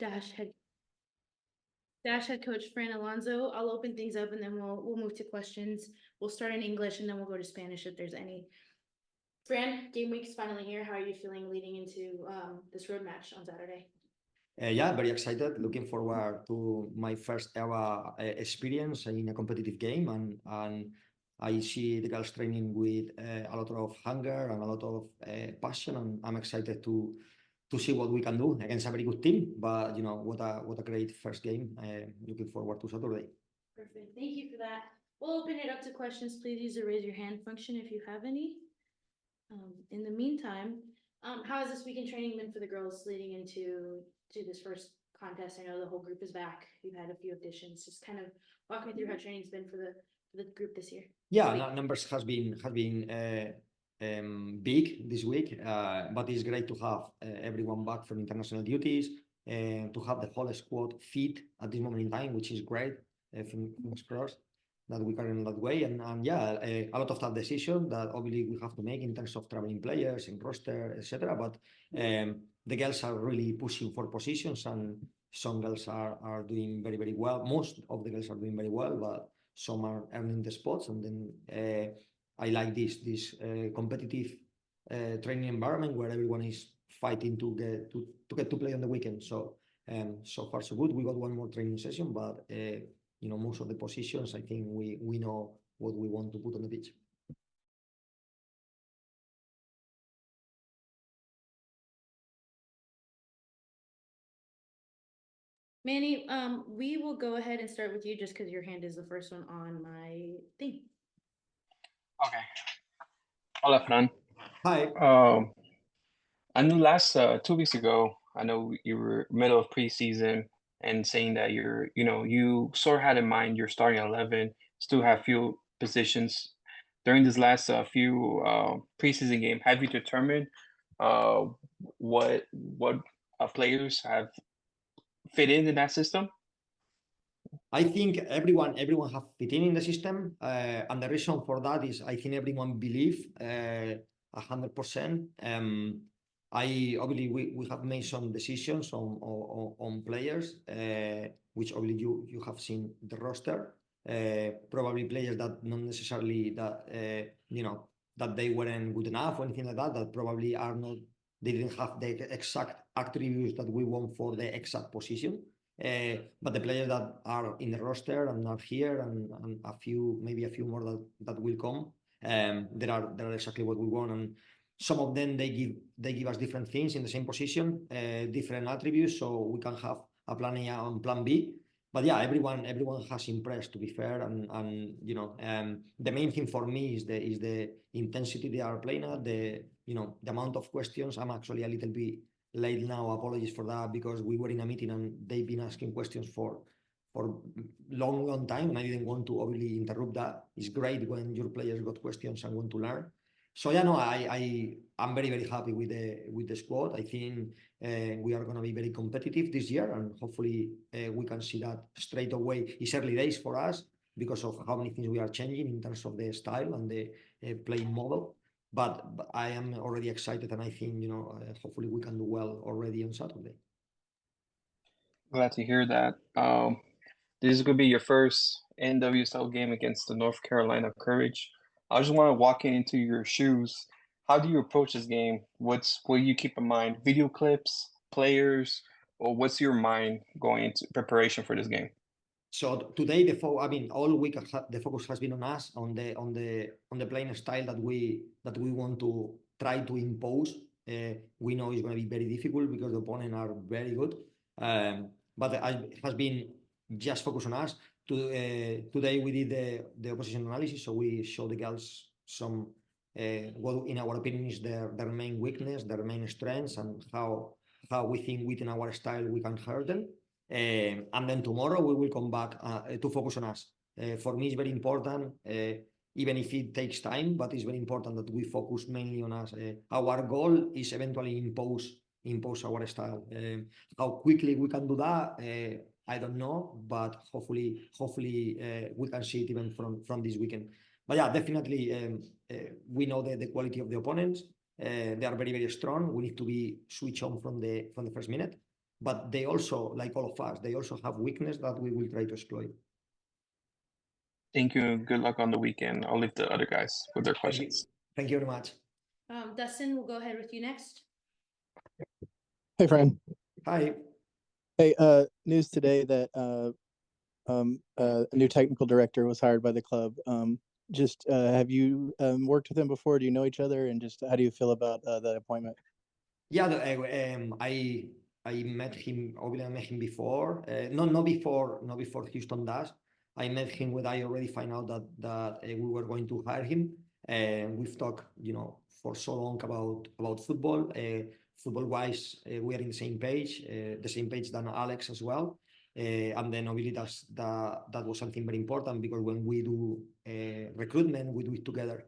Dash head coach Fran Alonso. I'll open things up and then we'll move to questions. We'll start in English and then we'll go to Spanish if there's any. Fran, game week's finally here. How are you feeling leading into this road match on Saturday? Yeah, very excited. Looking forward to my first ever experience in a competitive game, and I see the girls training with a lot of hunger and a lot of passion, and I'm excited to see what we can do against a very good team. But you know, what a great first game. Looking forward to Saturday. Perfect. Thank you for that. We'll open it up to questions. Please use the raise your hand function if you have any. In the meantime, how has this week in training been for the girls leading into this first contest? I know the whole group is back. You've had a few additions. Just kind of walk me through how training's been for the group this year. Yeah, numbers has been big this week, but it's great to have everyone back from international duties, to have the whole squad fit at this moment in time, which is great. Fingers crossed that we carry on that way, and yeah, a lot of tough decisions that obviously we have to make in terms of traveling players and roster, etc. But the girls are really pushing for positions, and some girls are doing very, very well. Most of the girls are doing very well, but some are earning the spots, and then I like this competitive training environment where everyone is fighting to get to play on the weekend. So so far so good. We got one more training session, but you know, most of the positions, I think we know what we want to put on the pitch. Manny, we will go ahead and start with you just because your hand is the first one on my thing. Okay. Hola, Fran. Hi. I knew last 2 weeks ago, I know you were middle of preseason and saying that you sort of had in mind your starting 11, still have few positions. During this last few preseason game, have you determined what players have fit in that system? I think everyone have fit in the system, and the reason for that is I think everyone believe 100%. I obviously we have made some decisions on players, which obviously you have seen the roster. Probably players that not necessarily that you know, that they weren't good enough or anything like that. That probably are not. They didn't have the exact attributes that we want for the exact position. But the players that are in the roster and are here, and maybe a few more that will come, they are exactly what we want. And some of them they give us different things in the same position, different attributes, so we can have a plan A and plan B. But yeah, everyone has impressed, to be fair, and you know, the main thing for me is the intensity they are playing at, the amount of questions. I'm actually a little bit late now. Apologies for that, because we were in a meeting and they've been asking questions for long time, and I didn't want to obviously interrupt that. It's great when your players got questions and want to learn. So yeah, no, I'm very, very happy with the squad. I think we are going to be very competitive this year, and hopefully we can see that straight away. It's early days for us because of how many things we are changing in terms of the style and the playing model. But I am already excited, and I think, you know, hopefully we can do well already on Saturday. Glad to hear that. This is going to be your first NWSL game against the North Carolina Courage. I just want to walk into your shoes. How do you approach this game? What do you keep in mind? Video clips, players, or what's your mind going into preparation for this game? So today, all week the focus has been on us, on the playing style that we want to try to impose. We know it's going to be very difficult because the opponents are very good, but it has been just focus on us. Today we did the opposition analysis, so we showed the girls some what in our opinion is their main weakness, their main strengths, and how we think within our style we can hurt them. And then tomorrow we will come back to focus on us. For me, it's very important, even if it takes time, but it's very important that we focus mainly on us. Our goal is eventually impose our style. How quickly we can do that, I don't know, but hopefully we can see it even from this weekend. But yeah, definitely we know the quality of the opponents. They are very, very strong. We need to be switch on from the first minute. but they also, like all of us, they also have weakness that we will try to exploit. Thank you. Good luck on the weekend. I'll leave the other guys with their Thank you. questions. Thank you very much. Dustin, we'll go ahead with you next. Hey, Fran. Hi. Hey, news today that a new technical director was hired by the club. Have you worked with him before? Do you know each other? And just how do you feel about that appointment? Yeah, I met him. Obviously, I met him before. Not before Houston Dash. I met him when I already found out that we were going to hire him. We've talked, for so long about football. Football wise, we are in the same page than Alex as well. And then obviously that was something very important, because when we do recruitment, we do it together.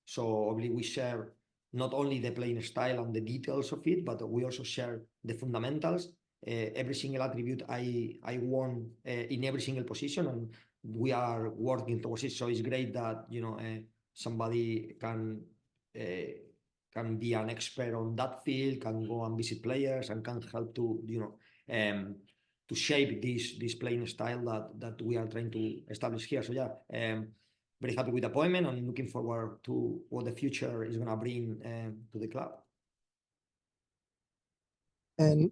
So obviously we share not only the playing style and the details of it, but we also share the fundamentals. Every single attribute I want in every single position, and we are working towards it. So it's great that somebody can be an expert on that field, can go and visit players, and can help to shape this playing style that we are trying to establish here. So yeah, very happy with the appointment, and looking forward to what the future is going to bring to the club. And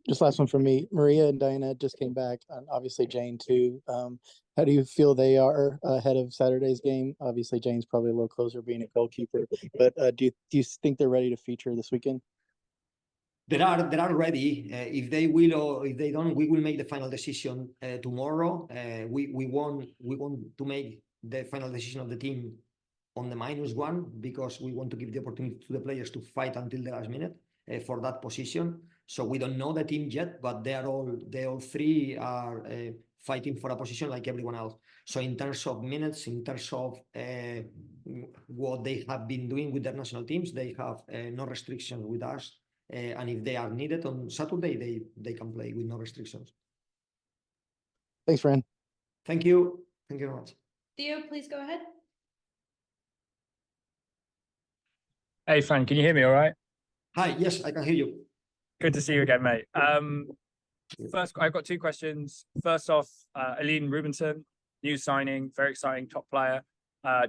just last one from me. Maria and Diana just came back, and obviously Jane too. How do you feel they are ahead of Saturday's game? Obviously Jane's probably a little closer, being a goalkeeper, but do you think they're ready to feature this weekend? They are ready. If they will or if they don't, we will make the final decision tomorrow. We want to make the final decision of the team on the -1, because we want to give the opportunity to the players to fight until the last minute for that position. So we don't know the team yet, but they all three are fighting for a position like everyone else. So in terms of minutes, in terms of what they have been doing with their national teams, they have no restrictions with us. And if they are needed on Saturday, they can play with no restrictions. Thanks, Fran. Thank you. Thank you very much. Theo, please go ahead. Hey, Fran, can you hear me all right? Hi, yes, I can hear you. Good to see you again, mate. First, I've got two questions. First off, Aline Rubinson, new signing, very exciting, top player.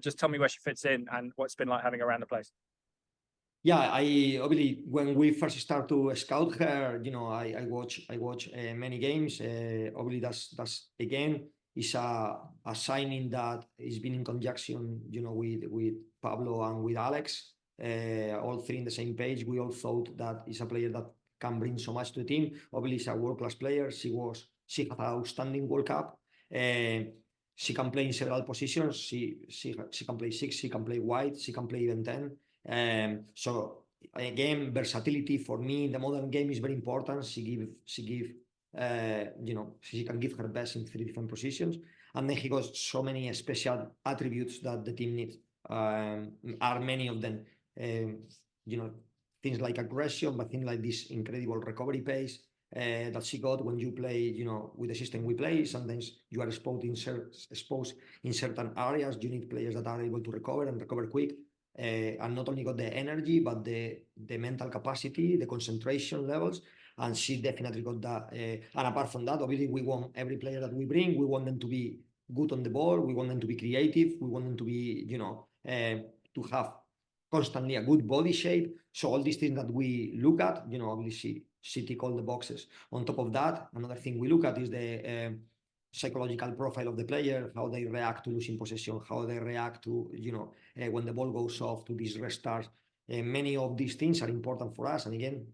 Just tell me where she fits in and what it's been like having her around the place. Yeah, I obviously, when we first start to scout her, I watch many games. Obviously, that's again is a signing that is been in conjunction, with Pablo and with Alex. All three in the same page. We all thought that is a player that can bring so much to the team. Obviously, she's a world-class player. She had an outstanding World Cup. She can play in several positions. She can play 6. She can play wide. She can play even 10. So again, versatility for me in the modern game is very important. She can give her best in 3 different positions, and then he got so many special attributes that the team needs. Are many of them. Things like aggression, but things like this incredible recovery pace that she got when you play, with the system we play. Sometimes you are exposed in certain areas. You need players that are able to recover and recover quick. And not only got the energy, but the mental capacity, the concentration levels, and she definitely got that. And apart from that, obviously, we want every player that we bring, we want them to be good on the ball, we want them to be creative, we want them to be, to have constantly a good body shape. So all these things that we look at, obviously she tick all the boxes. On top of that, another thing we look at is the psychological profile of the player, how they react to losing possession, how they react to, when the ball goes off, to these restarts. Many of these things are important for us. And again,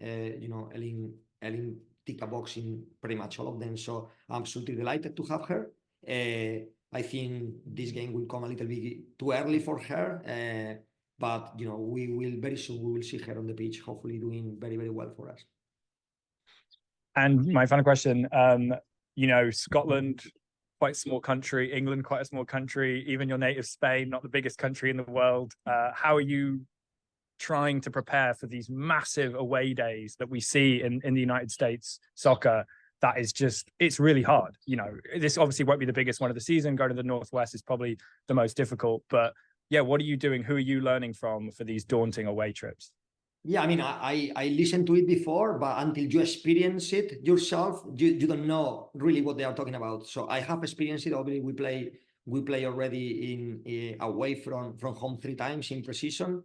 Ellen tick a box in pretty much all of them. So I'm absolutely delighted to have her. I think this game will come a little bit too early for her. But we will very soon, we will see her on the pitch, hopefully doing very, very well for us. And my final question, Scotland, quite a small country, England, quite a small country, even your native Spain, not the biggest country in the world. How are you trying to prepare for these massive away days that we see in the United States soccer? That is just, it's really hard. This obviously won't be the biggest one of the season. Going to the Northwest is probably the most difficult, but yeah, what are you doing? Who are you learning from for these daunting away trips? Yeah, I mean, I listened to it before, but until you experience it yourself, you don't know really what they are talking about. So I have experienced it. Obviously, we play already in away from home 3 times in precision,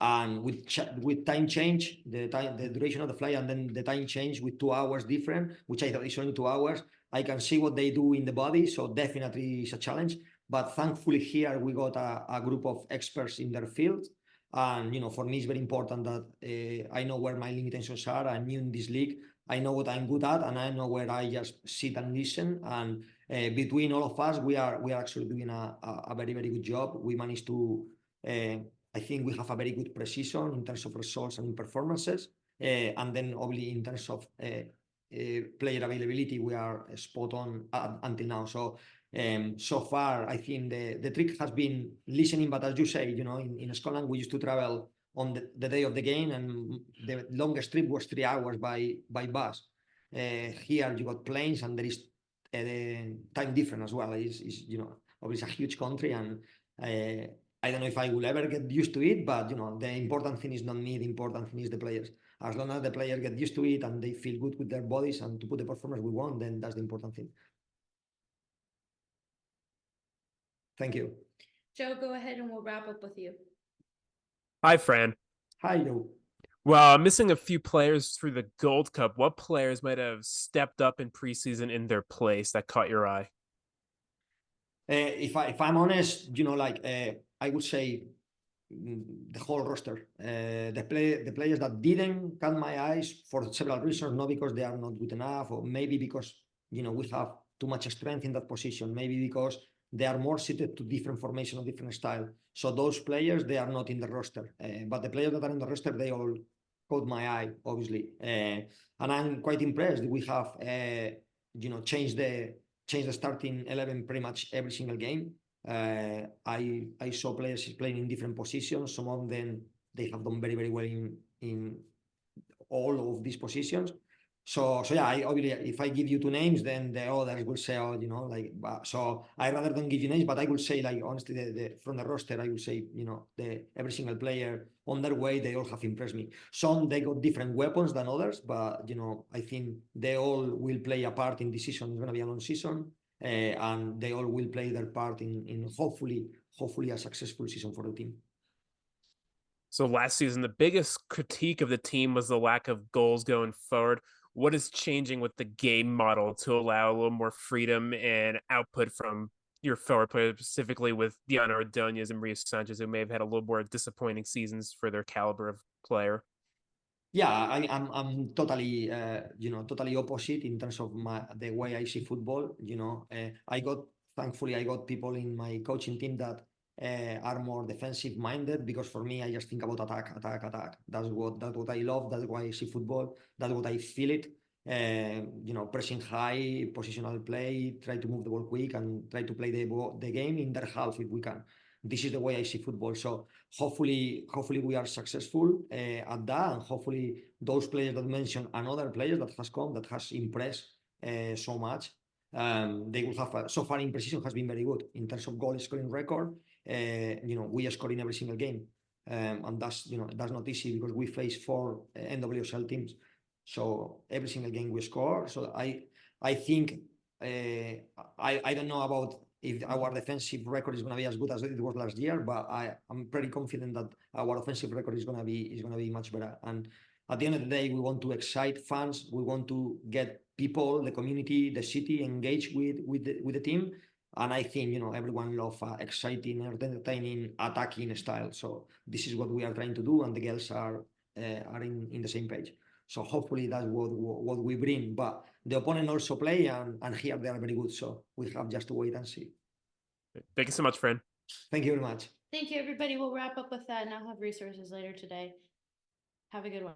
and with time change, the duration of the flight, and then the time change with 2 hours different, which I thought is only 2 hours. I can see what they do in the body, so definitely it's a challenge. But thankfully here we got a group of experts in their field. And for me, it's very important that I know where my limitations are. I'm new in this league. I know what I'm good at, and I know where I just sit and listen. And between all of us, we are actually doing a very, very good job. We managed to, I think we have a very good precision in terms of results and in performances. And then obviously in terms of player availability, we are spot on until now. So far, I think the trick has been listening, but as you say, in Scotland, we used to travel on the day of the game, and the longest trip was 3 hours by bus. Here you got planes, and there is time difference as well. It's obviously a huge country, and I don't know if I will ever get used to it, but the important thing is not me, the important thing is the players. As long as the players get used to it and they feel good with their bodies and to put the performance we want, then that's the important thing. Thank you. Joe, go ahead and we'll wrap up with you. Hi, Fran. Hi, Joe. Well, I'm missing a few players through the Gold Cup. What players might have stepped up in preseason in their place that caught your eye? If I'm honest, I would say the whole roster. The players that didn't catch my eyes for several reasons, not because they are not good enough, or maybe because we have too much strength in that position, maybe because they are more suited to different formation or different style. So those players, they are not in the roster. But the players that are in the roster, they all caught my eye, obviously. And I'm quite impressed. We have changed the starting 11 pretty much every single game. I saw players playing in different positions. Some of them, they have done very, very well in all of these positions. So yeah, obviously, if I give you 2 names, then the others will say, so I rather don't give you names, but I will say, honestly, from the roster, I will say, every single player on their way, they all have impressed me. Some, they got different weapons than others, but, I think they all will play a part in this season. It's going to be a long season. And they all will play their part in hopefully a successful season for the team. So last season, the biggest critique of the team was the lack of goals going forward. What is changing with the game model to allow a little more freedom and output from your forward players, specifically with Diana Ordonez and Maria Sanchez, who may have had a little more disappointing seasons for their caliber of player? Yeah, I'm totally totally opposite in terms of the way I see football. Thankfully I got people in my coaching team that are more defensive minded, because for me, I just think about attack. That's what I love. That's why I see football. That's what I feel it. Pressing high, positional play, try to move the ball quick, and try to play the game in their half if we can. This is the way I see football. So hopefully we are successful at that, and hopefully those players that mentioned and other players that has impressed so much, they will have so far in precision has been very good in terms of goal scoring record. We are scoring every single game, and that's not easy because we face 4 NWSL teams, so every single game we score. So I think I don't know about if our defensive record is going to be as good as it was last year, but I'm pretty confident that our offensive record is going to be much better. And at the end of the day, we want to excite fans. We want to get people, the community, the city engaged with the team. And I think everyone loves exciting, entertaining, attacking style. So this is what we are trying to do, and the girls are in the same page. So hopefully that's what we bring. But the opponent also play, and here they are very good. So we have just to wait and see. Thank you so much, Fran. Thank you very much. Thank you, everybody. We'll wrap up with that, and I'll have resources later today. Have a good one.